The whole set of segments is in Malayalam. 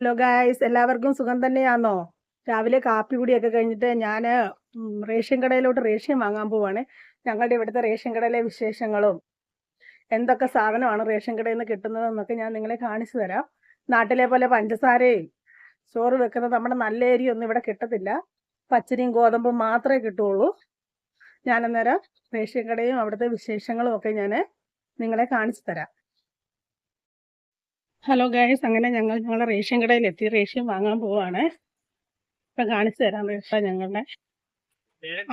ഹലോ ഗായ്സ്, എല്ലാവർക്കും സുഖം തന്നെയാണോ? രാവിലെ കാപ്പി കുടിയൊക്കെ കഴിഞ്ഞിട്ട് ഞാൻ റേഷൻ കടയിലോട്ട് റേഷൻ വാങ്ങാൻ പോവാണ്. ഞങ്ങളുടെ ഇവിടുത്തെ റേഷൻ കടയിലെ വിശേഷങ്ങളും എന്തൊക്കെ സാധനമാണ് റേഷൻ കടയിൽ നിന്ന് കിട്ടുന്നതെന്നൊക്കെ ഞാൻ നിങ്ങളെ കാണിച്ചു തരാം. നാട്ടിലെ പോലെ പഞ്ചസാരയും ചോറ് വെക്കുന്നത് നമ്മുടെ നല്ല ഏരിയൊന്നും ഇവിടെ കിട്ടത്തില്ല. പച്ചരിയും ഗോതമ്പും മാത്രമേ കിട്ടുള്ളൂ. ഞാൻ അന്നേരം റേഷൻ കടയും അവിടുത്തെ വിശേഷങ്ങളും ഒക്കെ ഞാൻ നിങ്ങളെ കാണിച്ചു തരാം. ഹലോ ഗൈസ്, അങ്ങനെ ഞങ്ങളുടെ റേഷൻ കടയിലെത്തി റേഷൻ വാങ്ങാൻ പോവാണ്. ഇപ്പം കാണിച്ചു തരാൻ കേട്ടോ. ഞങ്ങളുടെ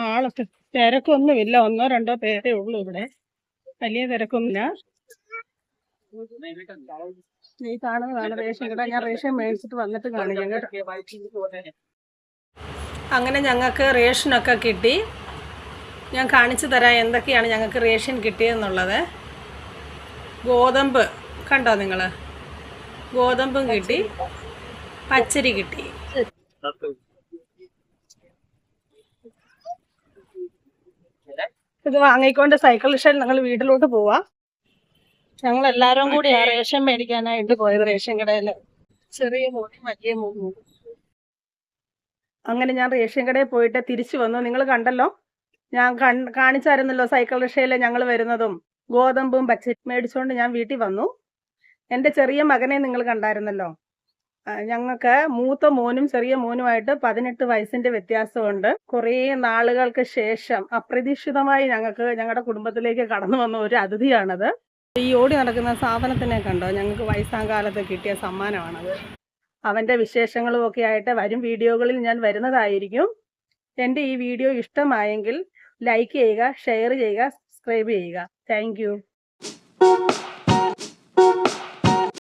ആളൊക്കെ തിരക്കൊന്നുമില്ല, 1-2 പേരേ ഉള്ളൂ ഇവിടെ, വലിയ തിരക്കൊന്നുമില്ല. ഈ കാണുന്നതാണ് റേഷൻ കട. ഞാൻ റേഷൻ മേടിച്ചിട്ട് വന്നിട്ട് കാണിക്കാം കേട്ടോ. അങ്ങനെ ഞങ്ങൾക്ക് റേഷനൊക്കെ കിട്ടി. ഞാൻ കാണിച്ചു തരാം എന്തൊക്കെയാണ് ഞങ്ങൾക്ക് റേഷൻ കിട്ടിയെന്നുള്ളത്. ഗോതമ്പ് കണ്ടോ നിങ്ങൾ? ഗോതമ്പും കിട്ടി, പച്ചരി കിട്ടി. ഇത് വാങ്ങിക്കൊണ്ട് സൈക്കിൾ റിക്ഷയിൽ ഞങ്ങൾ വീട്ടിലോട്ട് പോവാം. ഞങ്ങൾ എല്ലാവരും കൂടി ആ റേഷൻ മേടിക്കാനായിട്ട് പോയത് റേഷൻ കടയിൽ. ചെറിയ മോനും വലിയ മോനും. അങ്ങനെ ഞാൻ റേഷൻ കടയിൽ പോയിട്ട് തിരിച്ചു വന്നു. നിങ്ങൾ കണ്ടല്ലോ, ഞാൻ കാണിച്ചായിരുന്നല്ലോ സൈക്കിൾ റിക്ഷയിൽ ഞങ്ങൾ വരുന്നതും. ഗോതമ്പും പച്ചരി മേടിച്ചുകൊണ്ട് ഞാൻ വീട്ടിൽ വന്നു. എൻ്റെ ചെറിയ മകനെ നിങ്ങൾ കണ്ടായിരുന്നല്ലോ. ഞങ്ങൾക്ക് മൂത്ത മോനും ചെറിയ മോനുമായിട്ട് 18 വയസ്സിന്റെ വ്യത്യാസമുണ്ട്. കുറേ നാളുകൾക്ക് ശേഷം അപ്രതീക്ഷിതമായി ഞങ്ങളുടെ കുടുംബത്തിലേക്ക് കടന്നു വന്ന ഒരു അതിഥിയാണത്. ഈ ഓടി നടക്കുന്ന സാധനത്തിനെ കണ്ടോ? ഞങ്ങൾക്ക് വയസ്സാം കാലത്ത് കിട്ടിയ സമ്മാനമാണത്. അവൻ്റെ വിശേഷങ്ങളും ഒക്കെ ആയിട്ട് വരും വീഡിയോകളിൽ ഞാൻ വരുന്നതായിരിക്കും. എൻ്റെ ഈ വീഡിയോ ഇഷ്ടമായെങ്കിൽ ലൈക്ക് ചെയ്യുക, ഷെയർ ചെയ്യുക, സബ്സ്ക്രൈബ് ചെയ്യുക. താങ്ക്